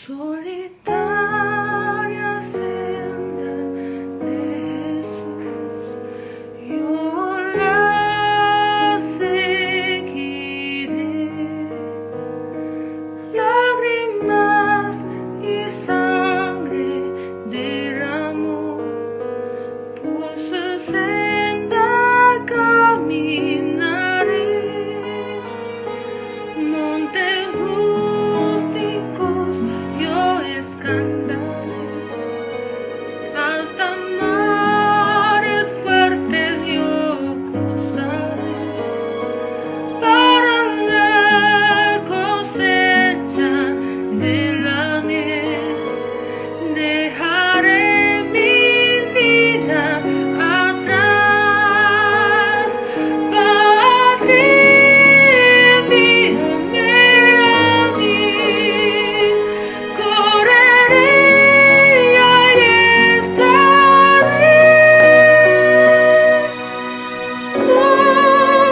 Solitaria senda de Jesús, yo la seguiré. Lágrimas y sangre derramó, por su senda caminaré. Montes rústicos yo escalaré, hasta mares fuertes yo cruzaré, para la cosecha de la mies dejaré mi vida atrás. Padre, envíame a mí, correré y allí estaré. No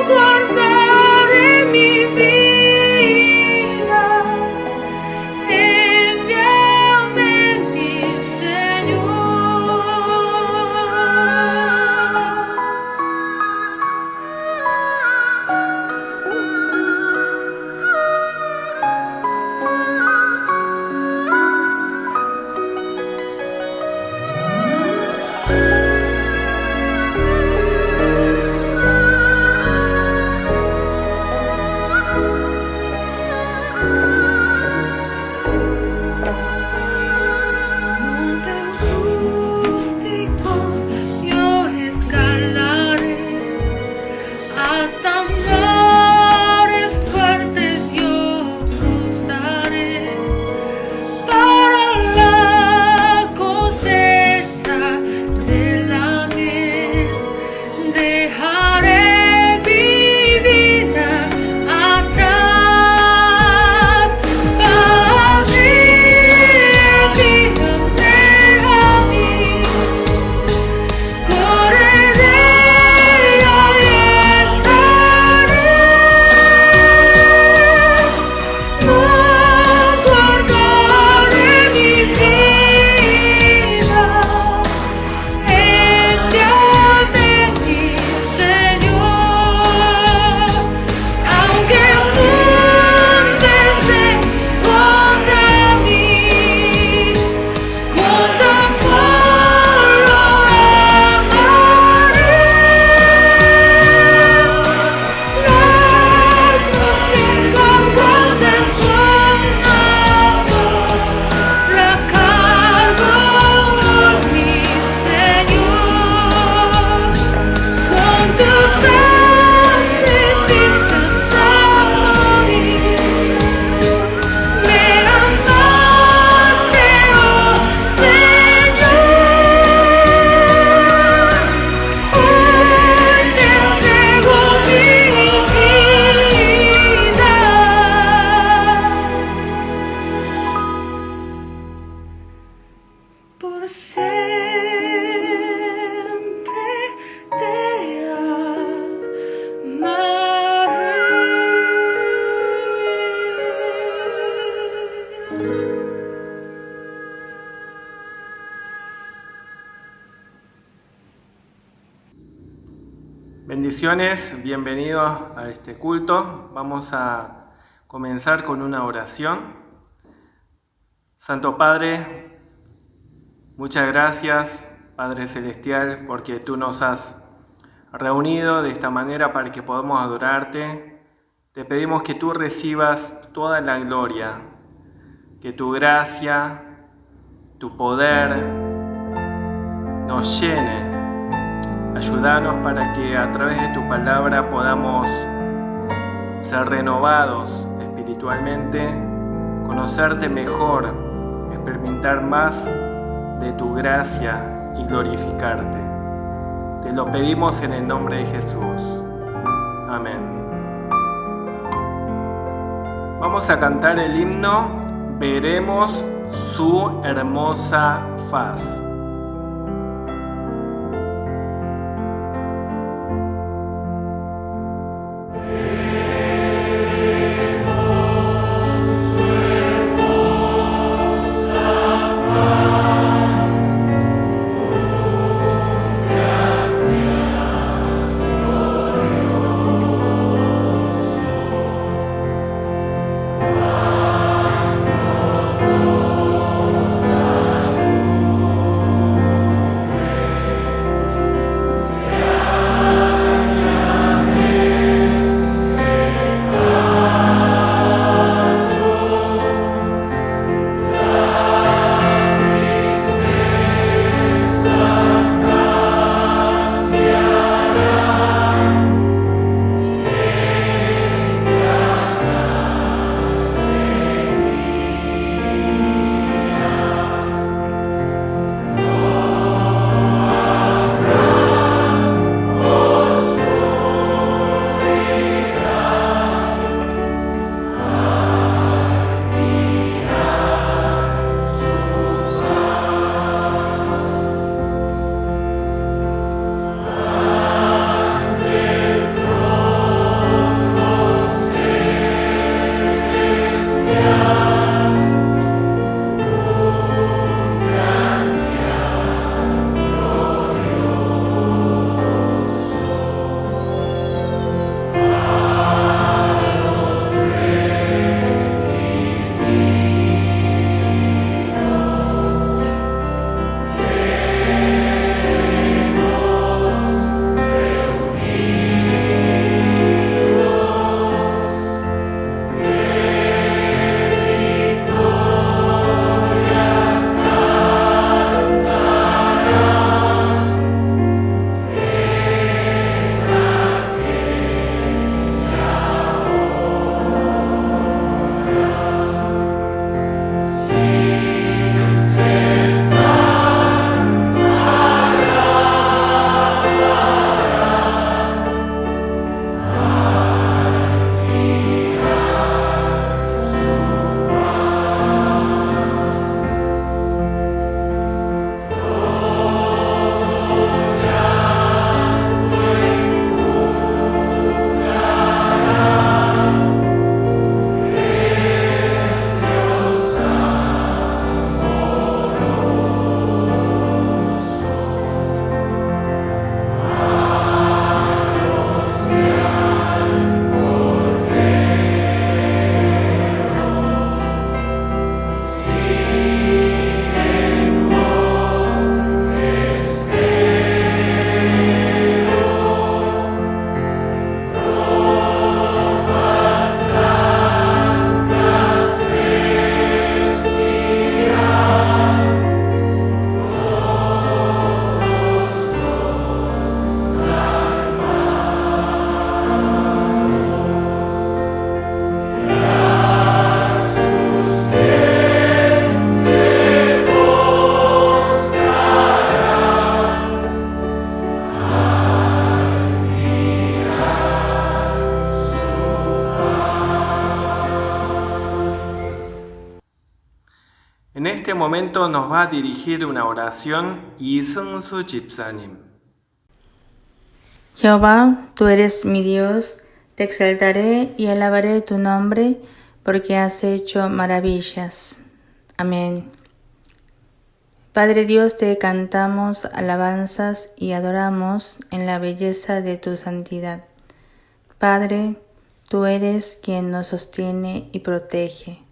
guardaré mi vida, envíame mi Montes rústicos yo escalaré, hasta mares fuertes yo cruzaré, para la cosecha de la mies dejaré mi vida atrás. Padre, envíame a mí, correré y allí estaré. No guardaré mi vida, envíame mi Señor. Aunque el mundo esté contra mí, con tan solo amaré. Lazos que cargas del sonado, la cargo por mi Señor. Con tu sacrificios a morir, me amaste, oh Señor. Hoy te entrego mi vida. Por siempre te amaré. Bendiciones, bienvenidos a este culto. Vamos a comenzar con una oración. Santo Padre, muchas gracias, Padre Celestial, porque tú nos has reunido de esta manera para que podamos adorarte. Te pedimos que tú recibas toda la gloria, que tu gracia, tu poder nos llene. Ayúdanos para que a través de tu palabra podamos ser renovados espiritualmente, conocerte mejor, experimentar más de tu gracia y glorificarte. Te lo pedimos en el nombre de Jesús. Amén. Vamos a cantar el himno Veremos su hermosa faz. En este momento nos va a dirigir una oración Isunsu Chipsanim. Jehová, tú eres mi Dios, te exaltaré y alabaré tu nombre, porque has hecho maravillas. Amén. Padre Dios, te cantamos alabanzas y adoramos en la belleza de tu santidad. Padre, tú eres quien nos sostiene y protege.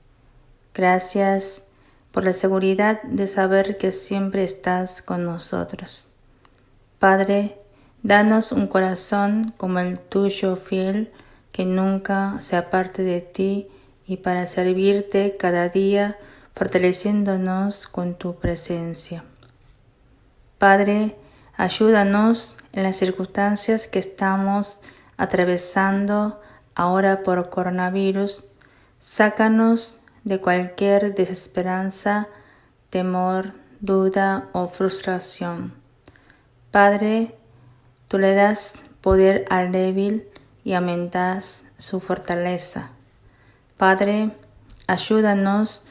Gracias por la seguridad de saber que siempre estás con nosotros. Padre, danos un corazón como el tuyo fiel, que nunca se aparte de ti, y para servirte cada día, fortaleciéndonos con tu presencia. Padre, ayúdanos en las circunstancias que estamos atravesando ahora por coronavirus. Sácanos de cualquier desesperanza, temor, duda o frustración. Padre, tú le das poder al débil y aumentas su fortaleza. Padre, ayúdanos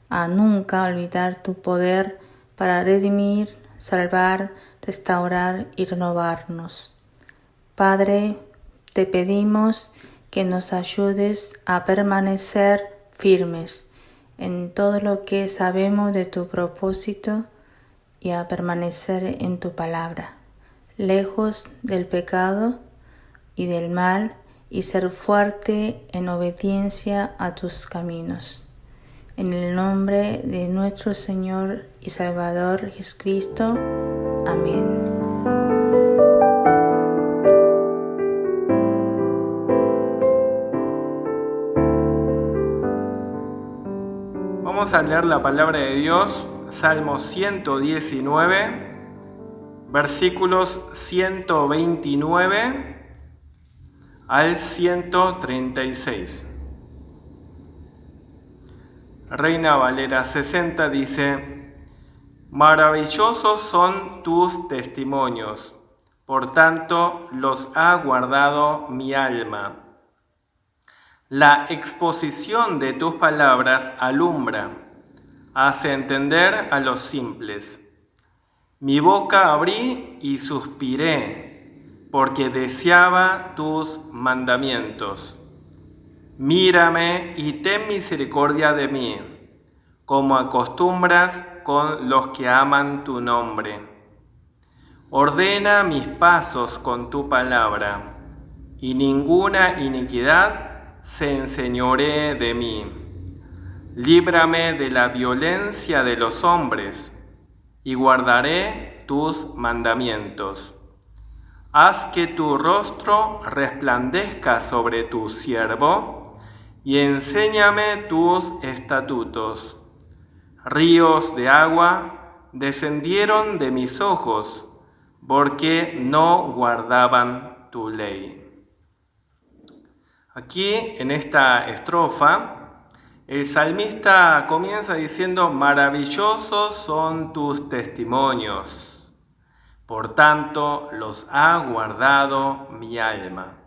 a nunca olvidar tu poder para redimir, salvar, restaurar y renovarnos. Padre, te pedimos que nos ayudes a permanecer firmes en todo lo que sabemos de tu propósito y a permanecer en tu palabra, lejos del pecado y del mal, y ser fuerte en obediencia a tus caminos. En el nombre de nuestro Señor y Salvador Jesucristo. Amén. Vamos a leer la palabra de Dios, Salmo 119, versículos 129 al 136. Reina Valera 60 dice: maravillosos son tus testimonios, por tanto los ha guardado mi alma. La exposición de tus palabras alumbra, hace entender a los simples. Mi boca abrí y suspiré, porque deseaba tus mandamientos. Mírame y ten misericordia de mí, como acostumbras con los que aman tu nombre. Ordena mis pasos con tu palabra, y ninguna iniquidad se enseñoree de mí. Líbrame de la violencia de los hombres, y guardaré tus mandamientos. Haz que tu rostro resplandezca sobre tu siervo, y enséñame tus estatutos. Ríos de agua descendieron de mis ojos, porque no guardaban tu ley. Aquí, en esta estrofa, el salmista comienza diciendo: maravillosos son tus testimonios, por tanto los ha guardado mi alma.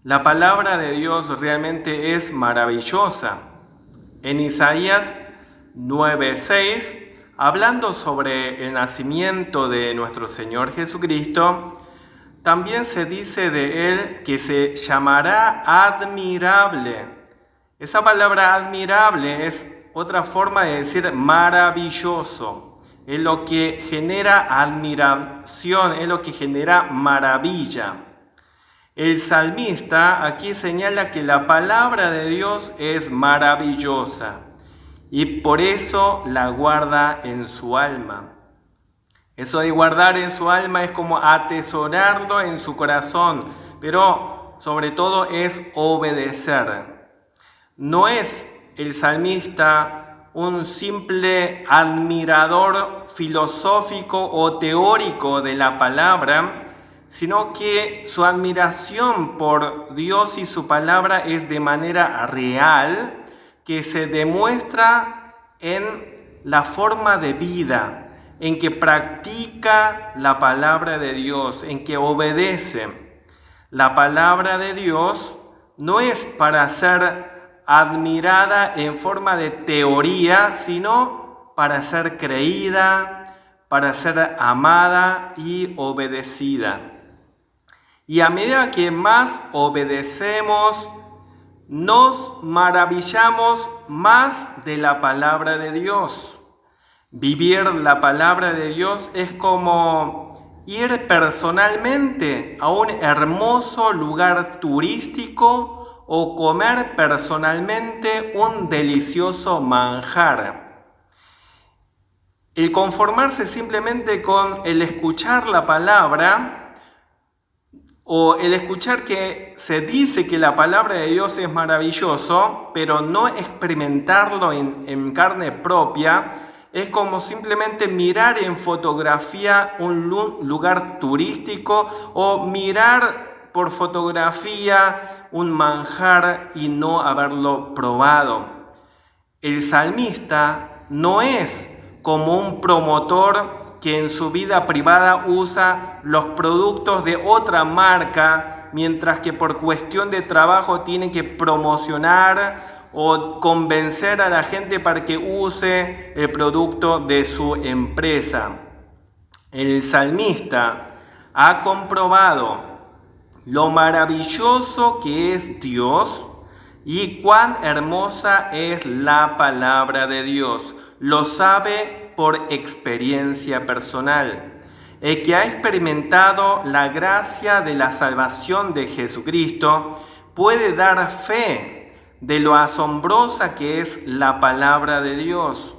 La palabra de Dios realmente es maravillosa. En Isaías 9:6, hablando sobre el nacimiento de nuestro Señor Jesucristo, también se dice de Él que se llamará admirable. Esa palabra admirable es otra forma de decir maravilloso. Es lo que genera admiración, es lo que genera maravilla. El salmista aquí señala que la palabra de Dios es maravillosa y por eso la guarda en su alma. Eso de guardar en su alma es como atesorarlo en su corazón, pero sobre todo es obedecer. No es el salmista un simple admirador filosófico o teórico de la palabra, sino que su admiración por Dios y su palabra es de manera real, que se demuestra en la forma de vida, en que practica la palabra de Dios, en que obedece. La palabra de Dios no es para ser admirada en forma de teoría, sino para ser creída, para ser amada y obedecida. Y a medida que más obedecemos, nos maravillamos más de la palabra de Dios. Vivir la palabra de Dios es como ir personalmente a un hermoso lugar turístico o comer personalmente un delicioso manjar. El conformarse simplemente con el escuchar la palabra o el escuchar que se dice que la palabra de Dios es maravilloso, pero no experimentarlo en carne propia, es como simplemente mirar en fotografía un lugar turístico o mirar por fotografía un manjar y no haberlo probado. El salmista no es como un promotor que en su vida privada usa los productos de otra marca, mientras que por cuestión de trabajo tiene que promocionar o convencer a la gente para que use el producto de su empresa. El salmista ha comprobado lo maravilloso que es Dios y cuán hermosa es la palabra de Dios. Lo sabe por experiencia personal. El que ha experimentado la gracia de la salvación de Jesucristo puede dar fe de lo asombrosa que es la palabra de Dios.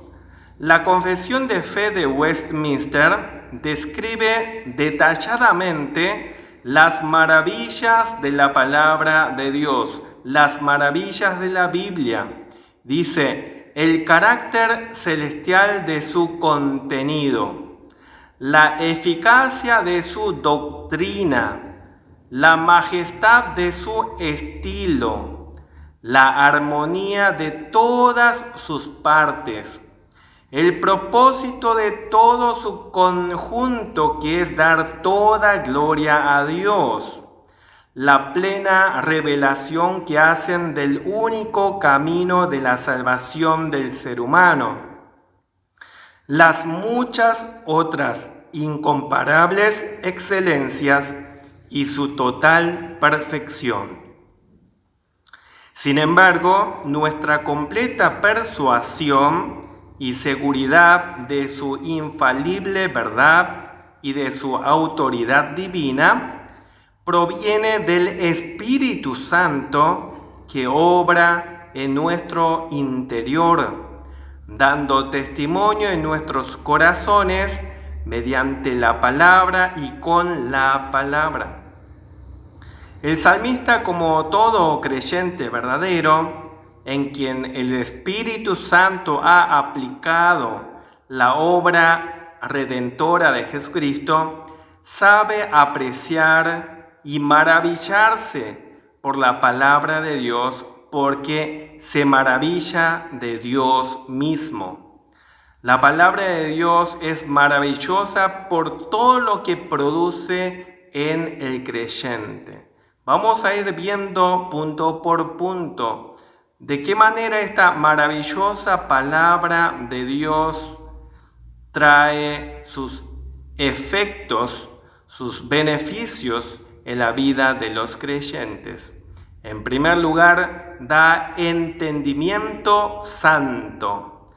La Confesión de Fe de Westminster describe detalladamente las maravillas de la palabra de Dios, las maravillas de la Biblia. Dice: el carácter celestial de su contenido, la eficacia de su doctrina, la majestad de su estilo, la armonía de todas sus partes, el propósito de todo su conjunto, que es dar toda gloria a Dios, la plena revelación que hacen del único camino de la salvación del ser humano, las muchas otras incomparables excelencias y su total perfección. Sin embargo, nuestra completa persuasión y seguridad de su infalible verdad y de su autoridad divina proviene del Espíritu Santo que obra en nuestro interior, dando testimonio en nuestros corazones mediante la palabra y con la palabra. El salmista, como todo creyente verdadero, en quien el Espíritu Santo ha aplicado la obra redentora de Jesucristo, sabe apreciar y maravillarse por la palabra de Dios, porque se maravilla de Dios mismo. La palabra de Dios es maravillosa por todo lo que produce en el creyente. Vamos a ir viendo punto por punto de qué manera esta maravillosa palabra de Dios trae sus efectos, sus beneficios en la vida de los creyentes. En primer lugar, da entendimiento santo.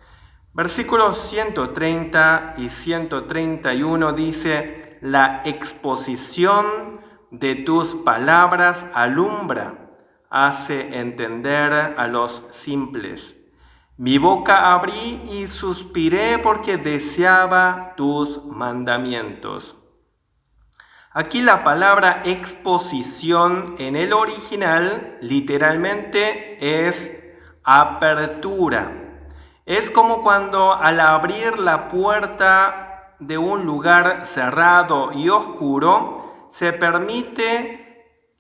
Versículos 130 y 131 dice: la exposición de tus palabras alumbra, hace entender a los simples. Mi boca abrí y suspiré porque deseaba tus mandamientos. Aquí la palabra exposición en el original literalmente es apertura. Es como cuando al abrir la puerta de un lugar cerrado y oscuro se permite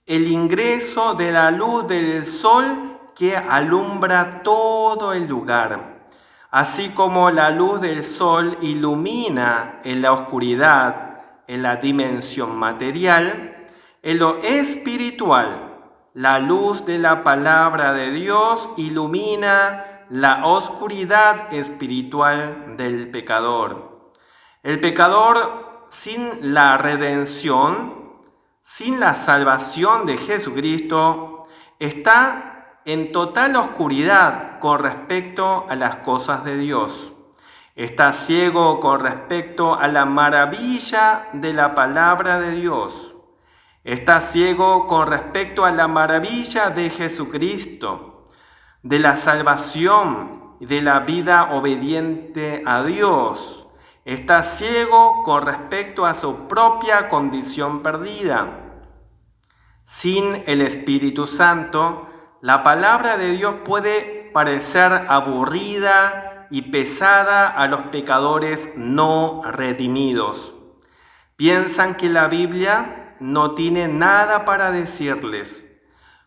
el ingreso de la luz del sol que alumbra todo el lugar. Así como la luz del sol ilumina en la oscuridad, en la dimensión material, en lo espiritual, la luz de la palabra de Dios ilumina la oscuridad espiritual del pecador. El pecador sin la redención, sin la salvación de Jesucristo, está en total oscuridad con respecto a las cosas de Dios. Está ciego con respecto a la maravilla de la palabra de Dios. Está ciego con respecto a la maravilla de Jesucristo, de la salvación y de la vida obediente a Dios. Está ciego con respecto a su propia condición perdida. Sin el Espíritu Santo, la palabra de Dios puede parecer aburrida y pesada a los pecadores no redimidos. Piensan que la Biblia no tiene nada para decirles,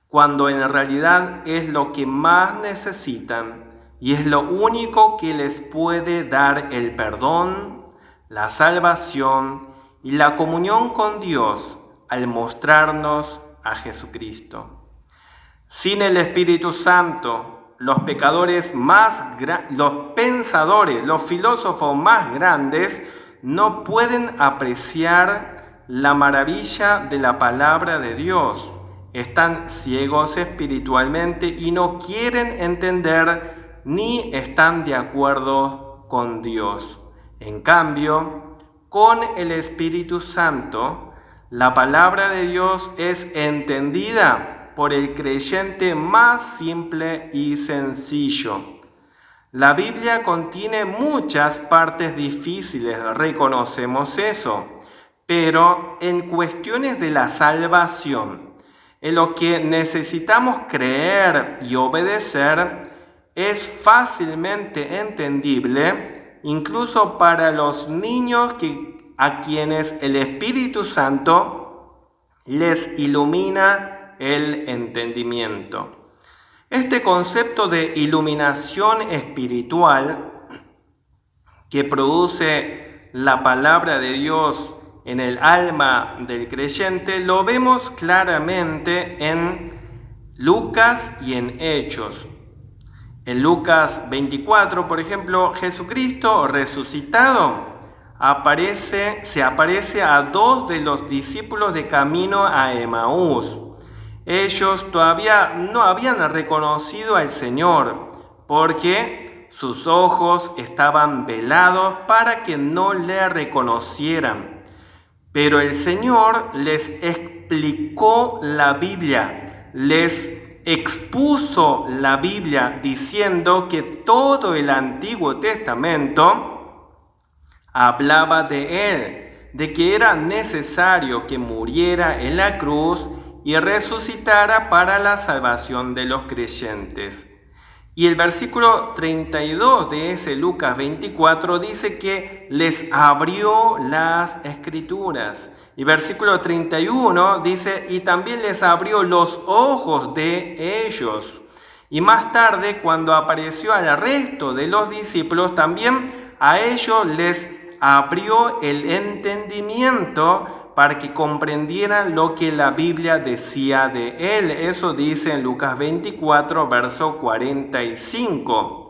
cuando en realidad es lo que más necesitan y es lo único que les puede dar el perdón, la salvación y la comunión con Dios al mostrarnos a Jesucristo. Sin el Espíritu Santo, los pecadores los pensadores, los filósofos más grandes no pueden apreciar la maravilla de la palabra de Dios. Están ciegos espiritualmente y no quieren entender ni están de acuerdo con Dios. En cambio, con el Espíritu Santo, la palabra de Dios es entendida por el creyente más simple y sencillo. La Biblia contiene muchas partes difíciles, reconocemos eso, pero en cuestiones de la salvación, en lo que necesitamos creer y obedecer, es fácilmente entendible, incluso para los niños a quienes el Espíritu Santo les ilumina el entendimiento. Este concepto de iluminación espiritual que produce la palabra de Dios en el alma del creyente lo vemos claramente en Lucas y en Hechos. En Lucas 24, por ejemplo, Jesucristo resucitado se aparece a dos de los discípulos de camino a Emaús. Ellos todavía no habían reconocido al Señor porque sus ojos estaban velados para que no le reconocieran. Pero el Señor les explicó la Biblia, les expuso la Biblia diciendo que todo el Antiguo Testamento hablaba de Él, de que era necesario que muriera en la cruz y resucitara para la salvación de los creyentes. Y el versículo 32 de ese Lucas 24 dice que les abrió las Escrituras. Y versículo 31 dice, y también les abrió los ojos de ellos. Y más tarde, cuando apareció al resto de los discípulos, también a ellos les abrió el entendimiento para que comprendieran lo que la Biblia decía de él. Eso dice en Lucas 24, verso 45.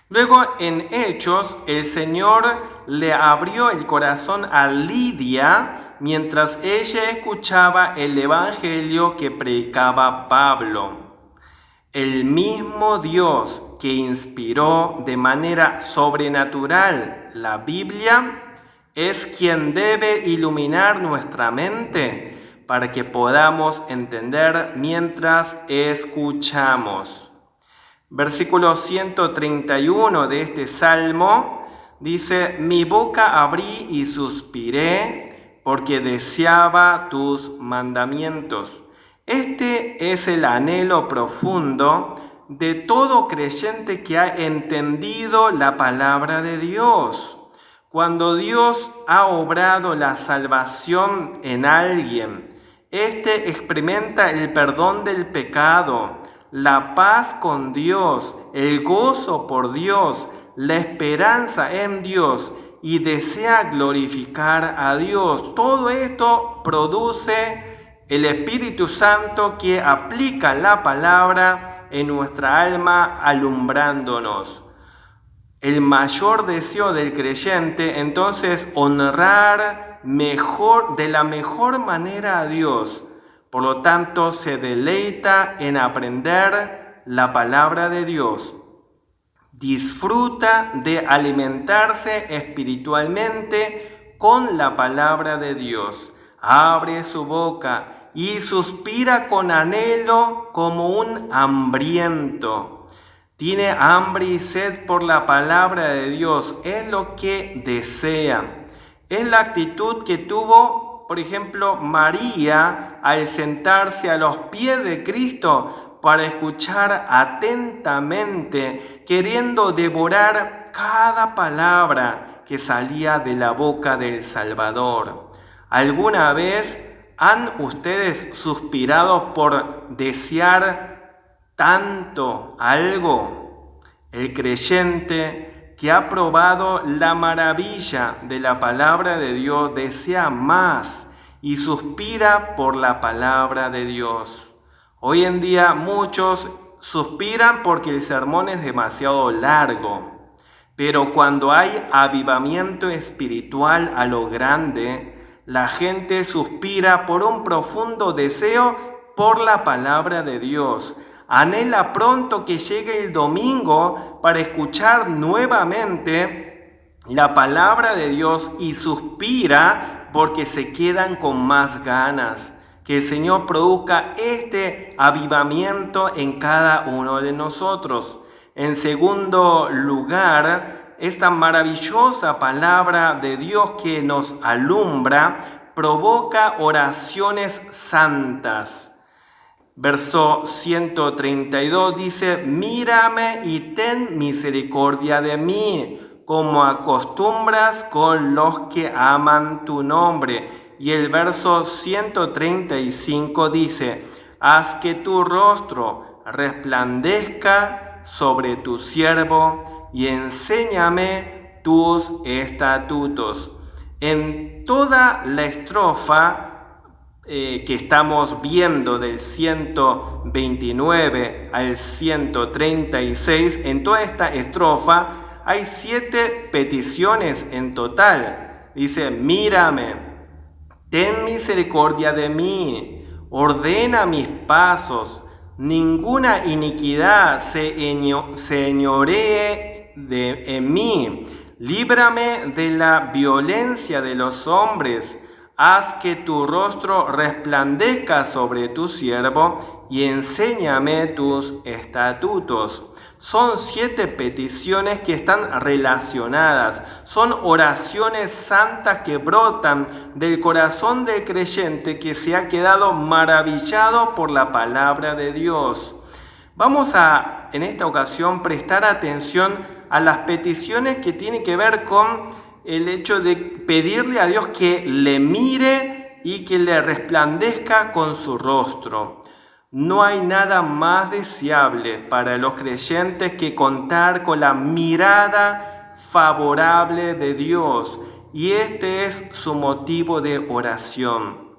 Luego en Hechos, el Señor le abrió el corazón a Lidia mientras ella escuchaba el evangelio que predicaba Pablo. El mismo Dios que inspiró de manera sobrenatural la Biblia es quien debe iluminar nuestra mente para que podamos entender mientras escuchamos. Versículo 131 de este salmo dice, mi boca abrí y suspiré porque deseaba tus mandamientos. Este es el anhelo profundo de todo creyente que ha entendido la palabra de Dios. Cuando Dios ha obrado la salvación en alguien, éste experimenta el perdón del pecado, la paz con Dios, el gozo por Dios, la esperanza en Dios y desea glorificar a Dios. Todo esto produce el Espíritu Santo que aplica la palabra en nuestra alma alumbrándonos. El mayor deseo del creyente, entonces, honrar de la mejor manera a Dios. Por lo tanto, se deleita en aprender la palabra de Dios. Disfruta de alimentarse espiritualmente con la palabra de Dios. Abre su boca y suspira con anhelo como un hambriento. Tiene hambre y sed por la palabra de Dios, es lo que desea. Es la actitud que tuvo, por ejemplo, María al sentarse a los pies de Cristo para escuchar atentamente, queriendo devorar cada palabra que salía de la boca del Salvador. ¿Alguna vez han ustedes suspirado por desear tanto algo? El creyente que ha probado la maravilla de la palabra de Dios desea más y suspira por la palabra de Dios. Hoy en día muchos suspiran porque el sermón es demasiado largo, pero cuando hay avivamiento espiritual a lo grande, la gente suspira por un profundo deseo por la palabra de Dios. Anhela pronto que llegue el domingo para escuchar nuevamente la palabra de Dios y suspira porque se quedan con más ganas. Que el Señor produzca este avivamiento en cada uno de nosotros. En segundo lugar, esta maravillosa palabra de Dios que nos alumbra provoca oraciones santas. Verso 132 dice: mírame y ten misericordia de mí, como acostumbras con los que aman tu nombre. Y el verso 135 dice: haz que tu rostro resplandezca sobre tu siervo y enséñame tus estatutos. En toda la estrofa que estamos viendo del 129 al 136, en toda esta estrofa hay 7 peticiones en total. Dice: mírame, ten misericordia de mí, ordena mis pasos, ninguna iniquidad se enseñoree en mí, líbrame de la violencia de los hombres, haz que tu rostro resplandezca sobre tu siervo y enséñame tus estatutos. Son 7 peticiones que están relacionadas, son oraciones santas que brotan del corazón del creyente que se ha quedado maravillado por la palabra de Dios. Vamos a, en esta ocasión, prestar atención a las peticiones que tienen que ver con el hecho de pedirle a Dios que le mire y que le resplandezca con su rostro. No hay nada más deseable para los creyentes que contar con la mirada favorable de Dios, y este es su motivo de oración.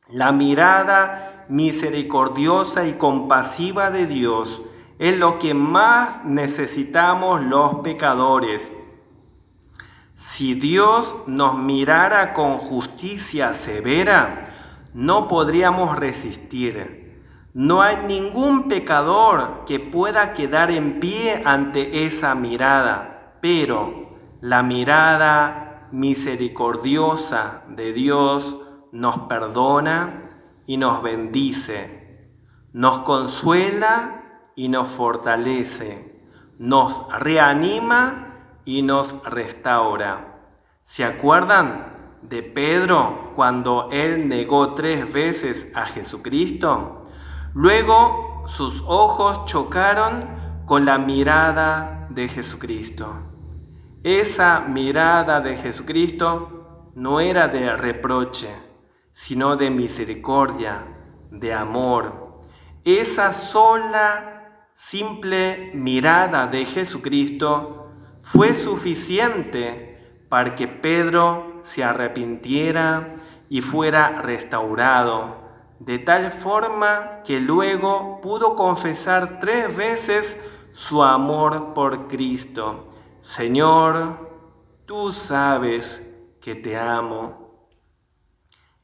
La mirada misericordiosa y compasiva de Dios es lo que más necesitamos los pecadores. Si Dios nos mirara con justicia severa, no podríamos resistir. No hay ningún pecador que pueda quedar en pie ante esa mirada, pero la mirada misericordiosa de Dios nos perdona y nos bendice, nos consuela y nos fortalece, nos reanima y nos restaura. ¿Se acuerdan de Pedro cuando él negó 3 veces a Jesucristo? Luego sus ojos chocaron con la mirada de Jesucristo. Esa mirada de Jesucristo no era de reproche, sino de misericordia, de amor. Esa sola, simple mirada de Jesucristo fue suficiente para que Pedro se arrepintiera y fuera restaurado, de tal forma que luego pudo confesar 3 veces su amor por Cristo. Señor, tú sabes que te amo.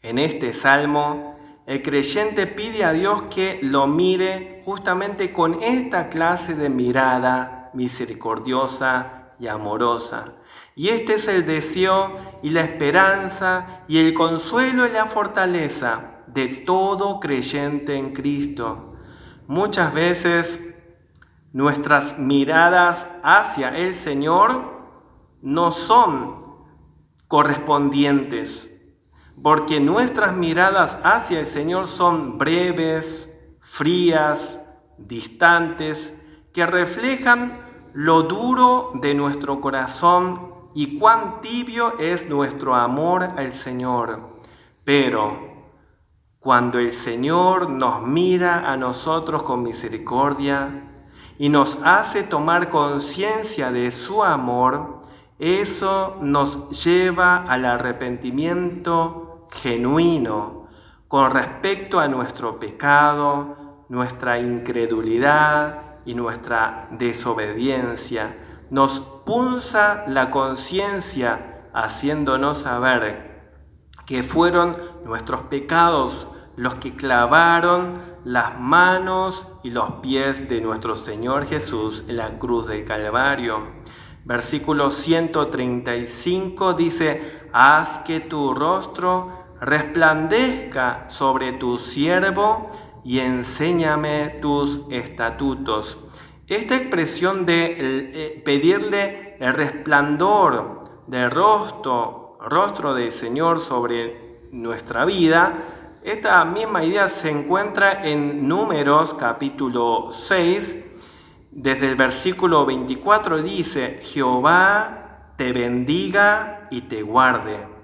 En este salmo, el creyente pide a Dios que lo mire justamente con esta clase de mirada misericordiosa y amorosa. Y este es el deseo y la esperanza y el consuelo y la fortaleza de todo creyente en Cristo. Muchas veces nuestras miradas hacia el Señor no son correspondientes, porque nuestras miradas hacia el Señor son breves, frías, distantes, que reflejan lo duro de nuestro corazón y cuán tibio es nuestro amor al Señor. Pero cuando el Señor nos mira a nosotros con misericordia y nos hace tomar conciencia de su amor, eso nos lleva al arrepentimiento genuino con respecto a nuestro pecado, nuestra incredulidad y nuestra desobediencia. Nos punza la conciencia haciéndonos saber que fueron nuestros pecados los que clavaron las manos y los pies de nuestro Señor Jesús en la cruz del Calvario. Versículo 135 dice: haz que tu rostro resplandezca sobre tu siervo y enséñame tus estatutos. Esta expresión de pedirle el resplandor del rostro del Señor sobre nuestra vida, esta misma idea se encuentra en Números capítulo 6, desde el versículo 24 dice: Jehová te bendiga y te guarde.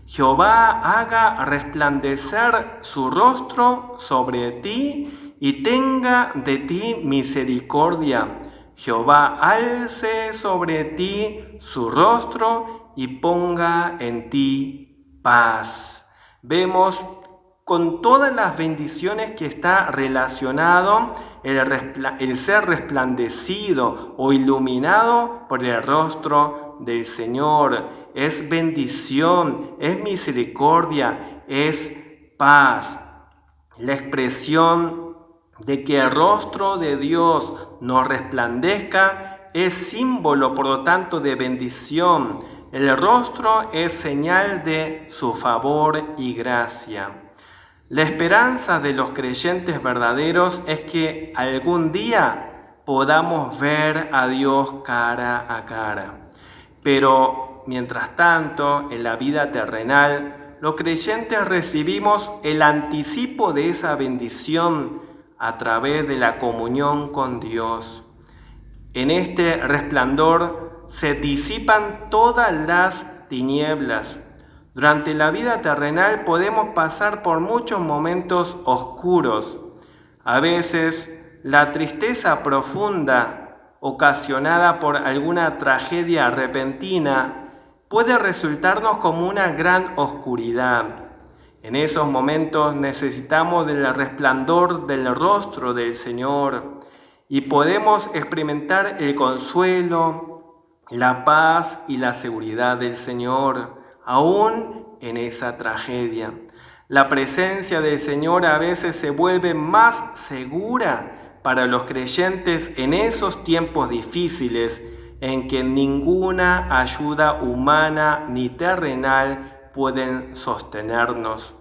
Jehová haga resplandecer su rostro sobre ti y tenga de ti misericordia. Jehová alce sobre ti su rostro y ponga en ti paz. Vemos con todas las bendiciones que está relacionado el ser resplandecido o iluminado por el rostro del Señor. Es bendición, es misericordia, es paz. La expresión de que el rostro de Dios nos resplandezca es símbolo, por lo tanto, de bendición. El rostro es señal de su favor y gracia. La esperanza de los creyentes verdaderos es que algún día podamos ver a Dios cara a cara. Pero, mientras tanto, en la vida terrenal, los creyentes recibimos el anticipo de esa bendición a través de la comunión con Dios. En este resplandor se disipan todas las tinieblas. Durante la vida terrenal podemos pasar por muchos momentos oscuros. A veces la tristeza profunda ocasionada por alguna tragedia repentina puede resultarnos como una gran oscuridad. En esos momentos necesitamos del resplandor del rostro del Señor y podemos experimentar el consuelo, la paz y la seguridad del Señor, aún en esa tragedia. La presencia del Señor a veces se vuelve más segura para los creyentes en esos tiempos difíciles en que ninguna ayuda humana ni terrenal pueden sostenernos.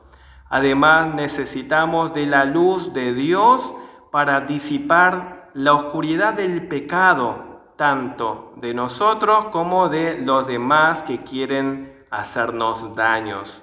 Además, necesitamos de la luz de Dios para disipar la oscuridad del pecado, tanto de nosotros como de los demás que quieren hacernos daños.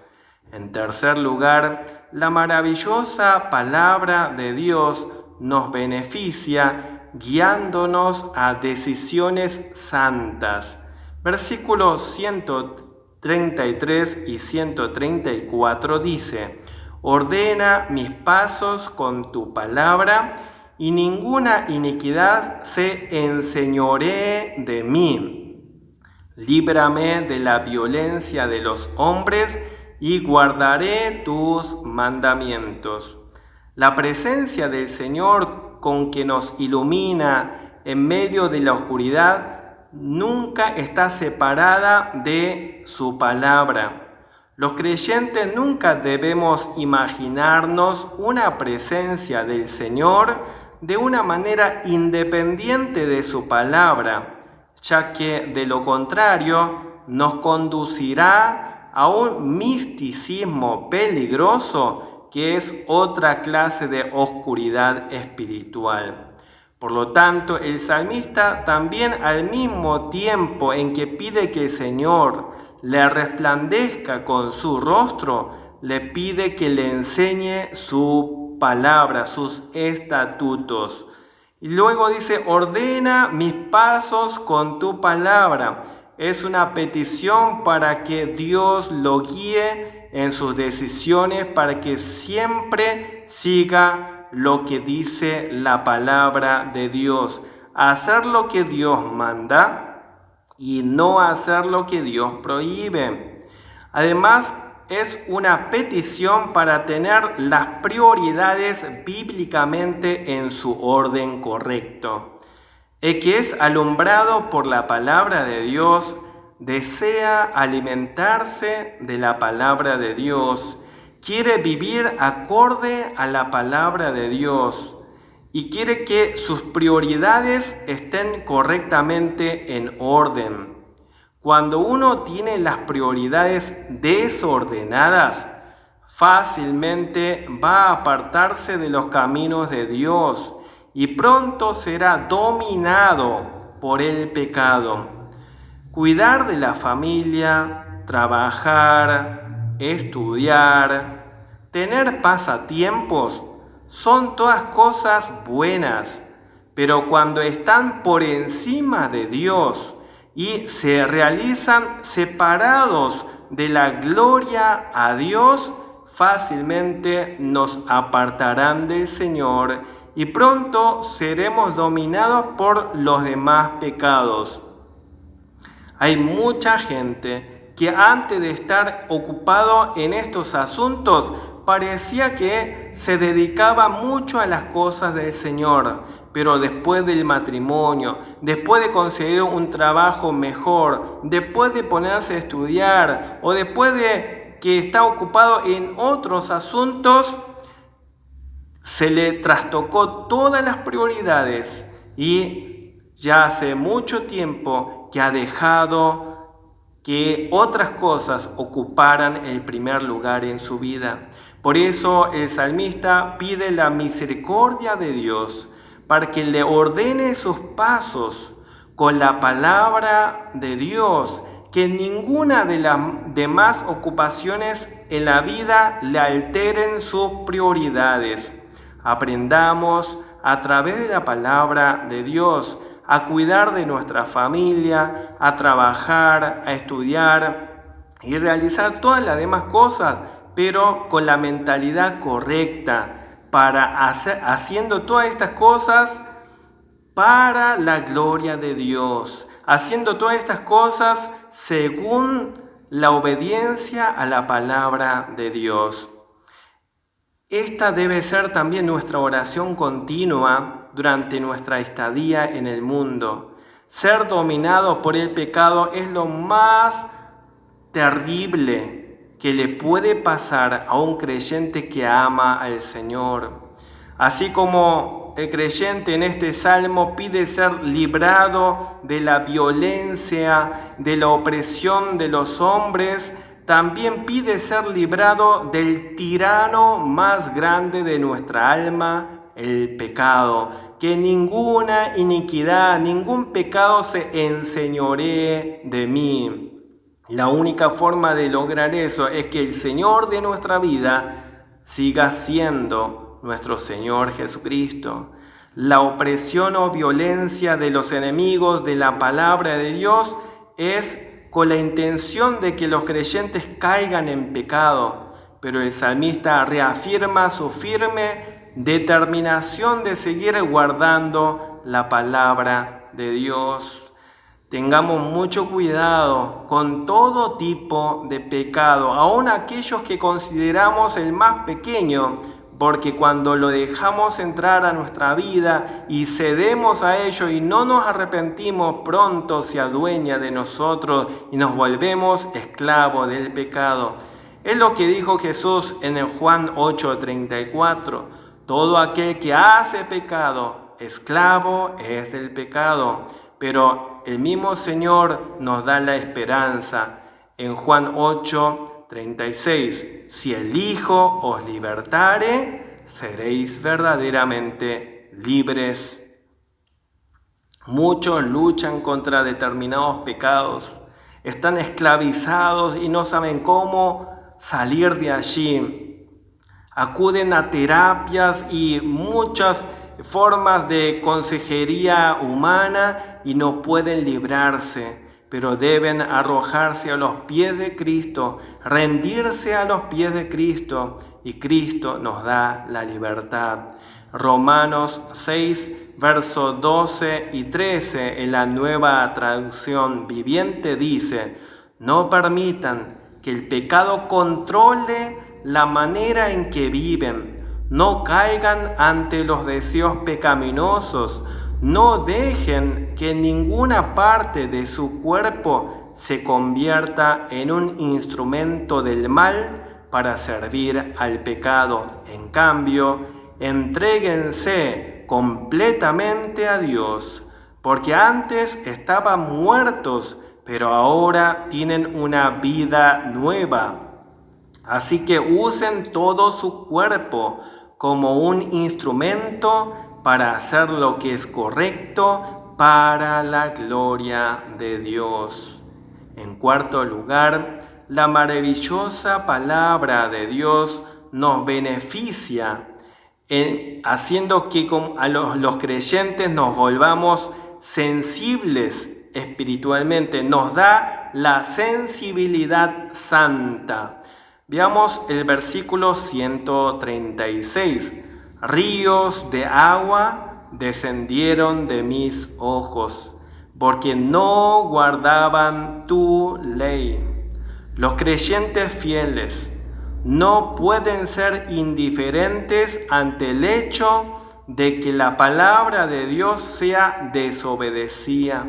En tercer lugar, la maravillosa palabra de Dios nos beneficia guiándonos a decisiones santas. Versículos 133 y 134 dice: ordena mis pasos con tu palabra y ninguna iniquidad se enseñoree de mí. Líbrame de la violencia de los hombres y guardaré tus mandamientos. La presencia del Señor con que nos ilumina en medio de la oscuridad nunca está separada de su palabra. Los creyentes nunca debemos imaginarnos una presencia del Señor de una manera independiente de su palabra, ya que de lo contrario nos conducirá a un misticismo peligroso que es otra clase de oscuridad espiritual. Por lo tanto, el salmista también, al mismo tiempo en que pide que el Señor le resplandezca con su rostro, le pide que le enseñe su palabra, sus estatutos. Y luego dice, ordena mis pasos con tu palabra. Es una petición para que Dios lo guíe en sus decisiones, para que siempre siga lo que dice la palabra de Dios. Hacer lo que Dios manda y no hacer lo que Dios prohíbe. Además, es una petición para tener las prioridades bíblicamente en su orden correcto. El que es alumbrado por la palabra de Dios desea alimentarse de la palabra de Dios, quiere vivir acorde a la palabra de Dios y quiere que sus prioridades estén correctamente en orden. Cuando uno tiene las prioridades desordenadas, fácilmente va a apartarse de los caminos de Dios y pronto será dominado por el pecado. Cuidar de la familia, trabajar, estudiar, tener pasatiempos, son todas cosas buenas, pero cuando están por encima de Dios y se realizan separados de la gloria a Dios, fácilmente nos apartarán del Señor y pronto seremos dominados por los demás pecados. Hay mucha gente que antes de estar ocupado en estos asuntos parecía que se dedicaba mucho a las cosas del Señor, pero después del matrimonio, después de conseguir un trabajo mejor, después de ponerse a estudiar o después de que está ocupado en otros asuntos, se le trastocó todas las prioridades y ya hace mucho tiempo que ha dejado que otras cosas ocuparan el primer lugar en su vida. Por eso el salmista pide la misericordia de Dios para que le ordene sus pasos con la palabra de Dios, que ninguna de las demás ocupaciones en la vida le alteren sus prioridades. Aprendamos a través de la palabra de Dios a cuidar de nuestra familia, a trabajar, a estudiar y realizar todas las demás cosas, pero con la mentalidad correcta, haciendo todas estas cosas para la gloria de Dios, haciendo todas estas cosas según la obediencia a la palabra de Dios. Esta debe ser también nuestra oración continua durante nuestra estadía en el mundo. Ser dominado por el pecado es lo más terrible que le puede pasar a un creyente que ama al Señor. Así como el creyente en este salmo pide ser librado de la violencia, de la opresión de los hombres, también pide ser librado del tirano más grande de nuestra alma, el pecado. Que ninguna iniquidad, ningún pecado se enseñoree de mí. La única forma de lograr eso es que el Señor de nuestra vida siga siendo nuestro Señor Jesucristo. La opresión o violencia de los enemigos de la palabra de Dios es con la intención de que los creyentes caigan en pecado, pero el salmista reafirma su firme determinación de seguir guardando la palabra de Dios. Tengamos mucho cuidado con todo tipo de pecado, aun aquellos que consideramos el más pequeño. porque cuando lo dejamos entrar a nuestra vida y cedemos a ello y no nos arrepentimos, pronto se adueña de nosotros y nos volvemos esclavos del pecado. Es lo que dijo Jesús en el Juan 8:34. Todo aquel que hace pecado, esclavo es del pecado. Pero el mismo Señor nos da la esperanza. En Juan 8:36, si el Hijo os libertare, seréis verdaderamente libres. Muchos luchan contra determinados pecados, están esclavizados y no saben cómo salir de allí. Acuden a terapias y muchas formas de consejería humana y no pueden librarse, pero deben arrojarse a los pies de Cristo, rendirse a los pies de Cristo, y Cristo nos da la libertad. Romanos 6, versos 12 y 13, en la Nueva Traducción Viviente dice: no permitan que el pecado controle la manera en que viven. No caigan ante los deseos pecaminosos. No dejen que ninguna parte de su cuerpo se convierta en un instrumento del mal para servir al pecado. En cambio, entréguense completamente a Dios, porque antes estaban muertos, pero ahora tienen una vida nueva. Así que usen todo su cuerpo como un instrumento para hacer lo que es correcto para la gloria de Dios. En cuarto lugar, la maravillosa palabra de Dios nos beneficia, haciendo que a los creyentes nos volvamos sensibles espiritualmente. Nos da la sensibilidad santa. Veamos el versículo 136. Ríos de agua descendieron de mis ojos, porque no guardaban tu ley. Los creyentes fieles no pueden ser indiferentes ante el hecho de que la palabra de Dios sea desobedecida,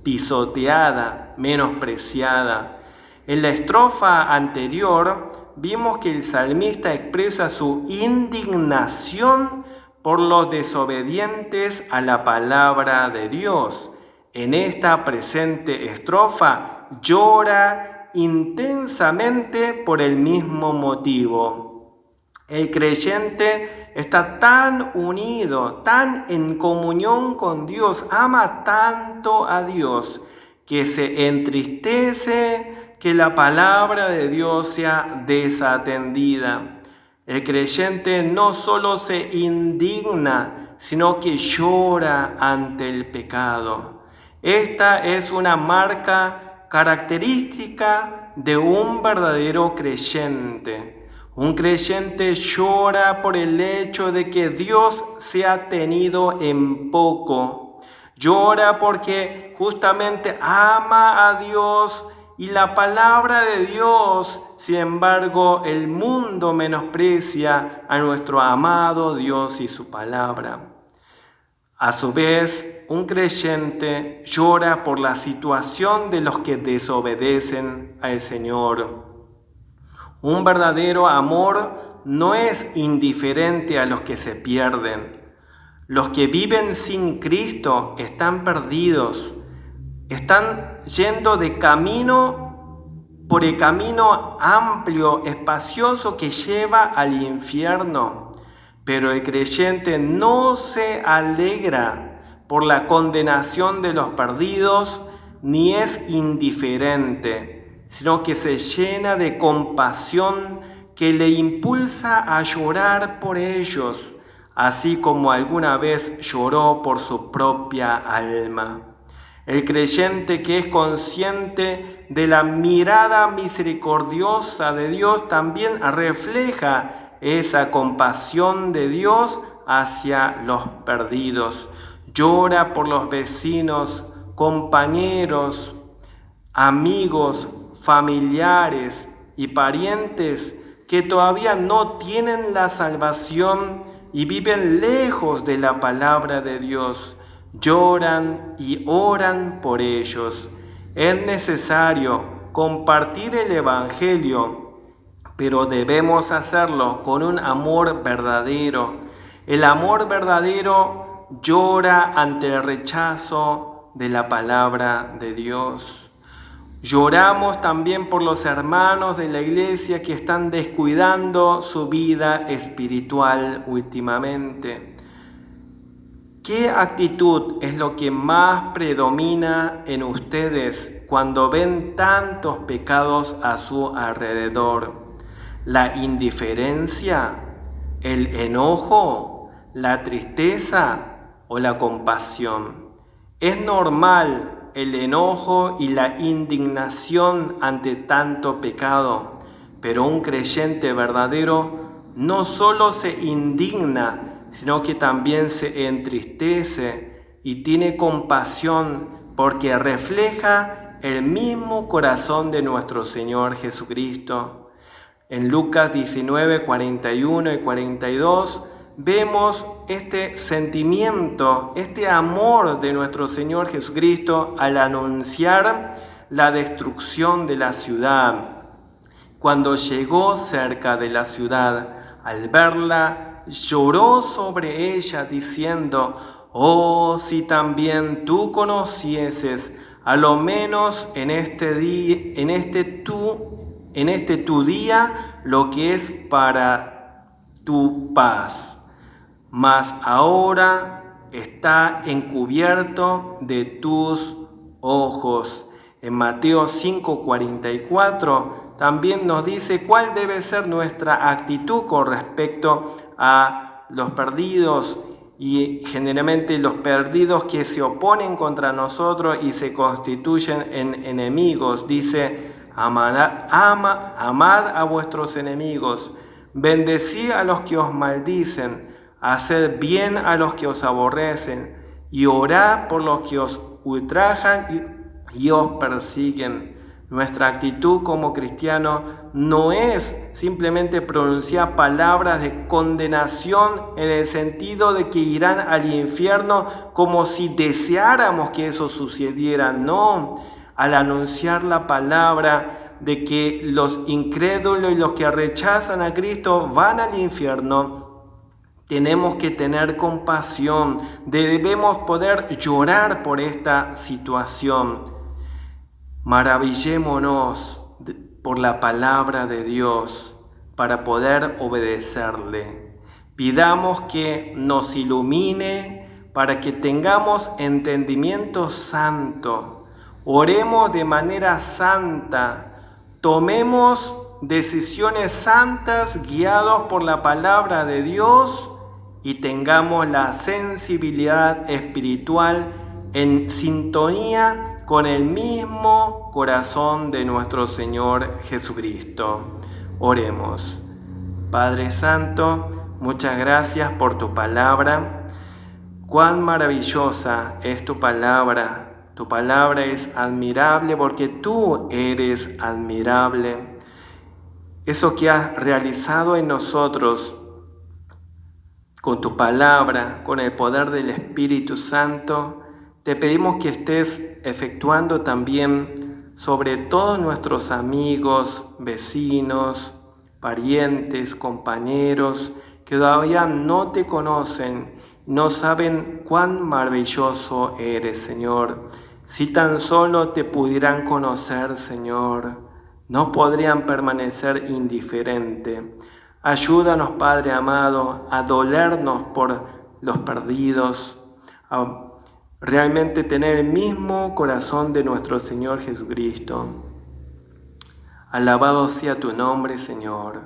pisoteada, menospreciada. En la estrofa anterior vimos que el salmista expresa su indignación por los desobedientes a la palabra de Dios. En esta presente estrofa llora intensamente por el mismo motivo. El creyente está tan unido, tan en comunión con Dios, ama tanto a Dios, que se entristece que la palabra de Dios sea desatendida. El creyente no solo se indigna, sino que llora ante el pecado. Esta es una marca característica de un verdadero creyente. Un creyente llora por el hecho de que Dios se ha tenido en poco. Llora porque justamente ama a Dios y la palabra de Dios. Sin embargo, el mundo menosprecia a nuestro amado Dios y su palabra. A su vez, un creyente llora por la situación de los que desobedecen al Señor. Un verdadero amor no es indiferente a los que se pierden. Los que viven sin Cristo están perdidos. Están yendo de camino por el camino amplio, espacioso que lleva al infierno. Pero el creyente no se alegra por la condenación de los perdidos, ni es indiferente, sino que se llena de compasión que le impulsa a llorar por ellos, así como alguna vez lloró por su propia alma. El creyente que es consciente de la mirada misericordiosa de Dios también refleja esa compasión de Dios hacia los perdidos. Llora por los vecinos, compañeros, amigos, familiares y parientes que todavía no tienen la salvación y viven lejos de la palabra de Dios. Lloran y oran por ellos. Es necesario compartir el Evangelio, pero debemos hacerlo con un amor verdadero. El amor verdadero llora ante el rechazo de la palabra de Dios. Lloramos también por los hermanos de la iglesia que están descuidando su vida espiritual últimamente. ¿Qué actitud es lo que más predomina en ustedes cuando ven tantos pecados a su alrededor? ¿La indiferencia, el enojo, la tristeza o la compasión? Es normal el enojo y la indignación ante tanto pecado, pero un creyente verdadero no solo se indigna, sino que también se entristece y tiene compasión porque refleja el mismo corazón de nuestro Señor Jesucristo. En Lucas 19, 41 y 42 vemos este sentimiento, este amor de nuestro Señor Jesucristo al anunciar la destrucción de la ciudad. Cuando llegó cerca de la ciudad, al verla, lloró sobre ella diciendo: «Oh, si también tú conocieses, a lo menos en este tu día, lo que es para tu paz. Mas ahora está encubierto de tus ojos». En Mateo 5:44 también nos dice cuál debe ser nuestra actitud con respecto a los perdidos, y generalmente los perdidos que se oponen contra nosotros y se constituyen en enemigos. Dice: amad a vuestros enemigos, bendecid a los que os maldicen, haced bien a los que os aborrecen, y orad por los que os ultrajan y os persiguen. Nuestra actitud como cristianos no es simplemente pronunciar palabras de condenación en el sentido de que irán al infierno como si deseáramos que eso sucediera. No, al anunciar la palabra de que los incrédulos y los que rechazan a Cristo van al infierno, tenemos que tener compasión, debemos poder llorar por esta situación. Maravillémonos por la palabra de Dios para poder obedecerle. Pidamos que nos ilumine para que tengamos entendimiento santo. Oremos de manera santa. Tomemos decisiones santas guiados por la palabra de Dios y tengamos la sensibilidad espiritual en sintonía con el mismo corazón de nuestro Señor Jesucristo. Oremos. Padre Santo, muchas gracias por tu palabra. Cuán maravillosa es tu palabra. Tu palabra es admirable porque tú eres admirable. Eso que has realizado en nosotros con tu palabra, con el poder del Espíritu Santo, te pedimos que estés efectuando también sobre todos nuestros amigos, vecinos, parientes, compañeros que todavía no te conocen, no saben cuán maravilloso eres, Señor. Si tan solo te pudieran conocer, Señor, no podrían permanecer indiferentes. Ayúdanos, Padre amado, a dolernos por los perdidos, a realmente tener el mismo corazón de nuestro Señor Jesucristo. Alabado sea tu nombre, Señor,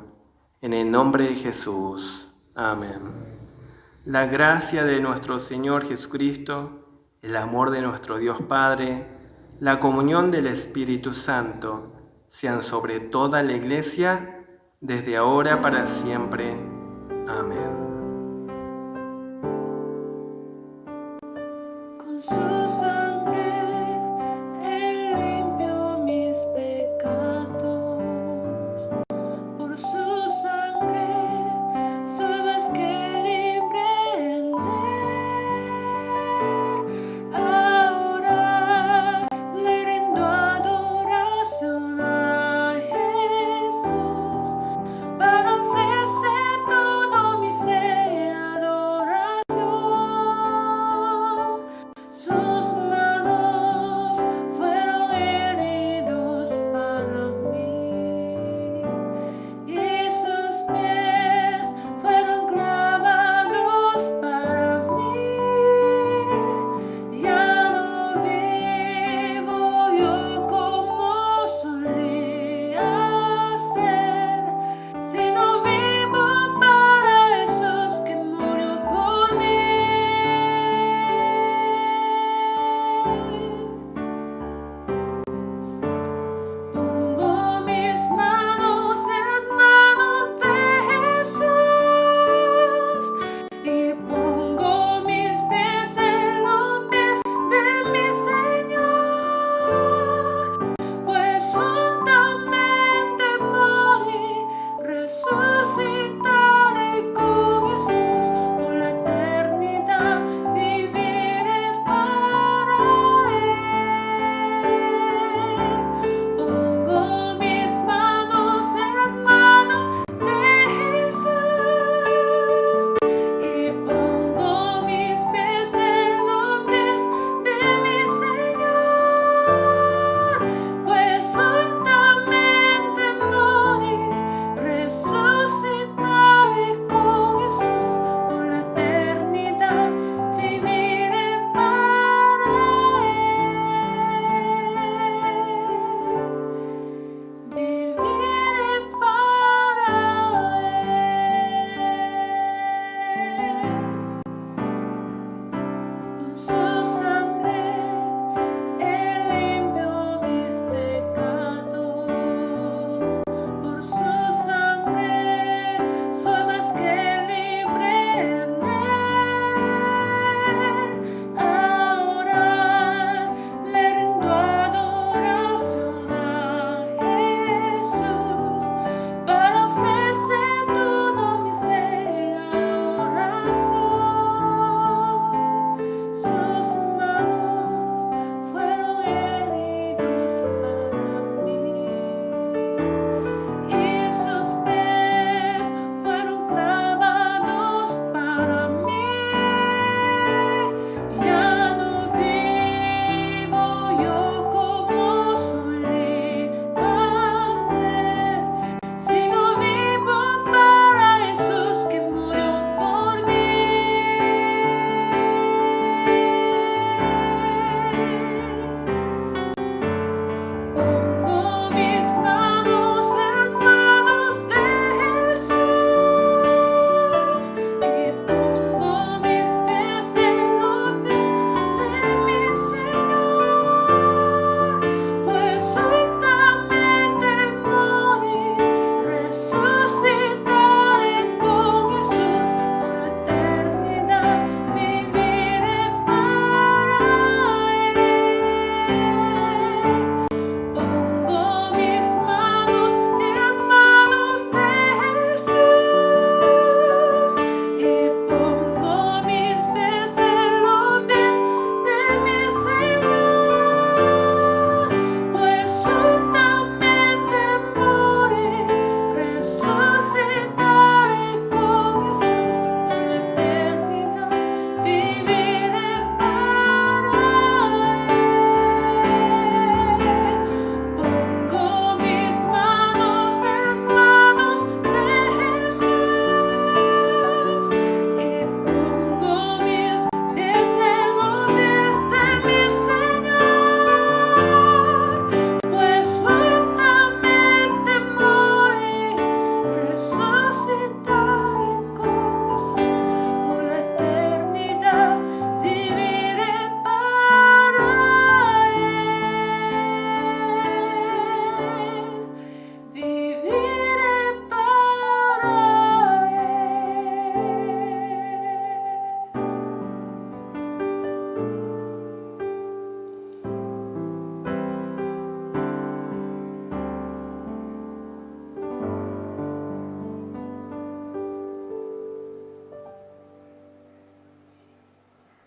en el nombre de Jesús. Amén. La gracia de nuestro Señor Jesucristo, el amor de nuestro Dios Padre, la comunión del Espíritu Santo, sean sobre toda la Iglesia, desde ahora para siempre. Amén.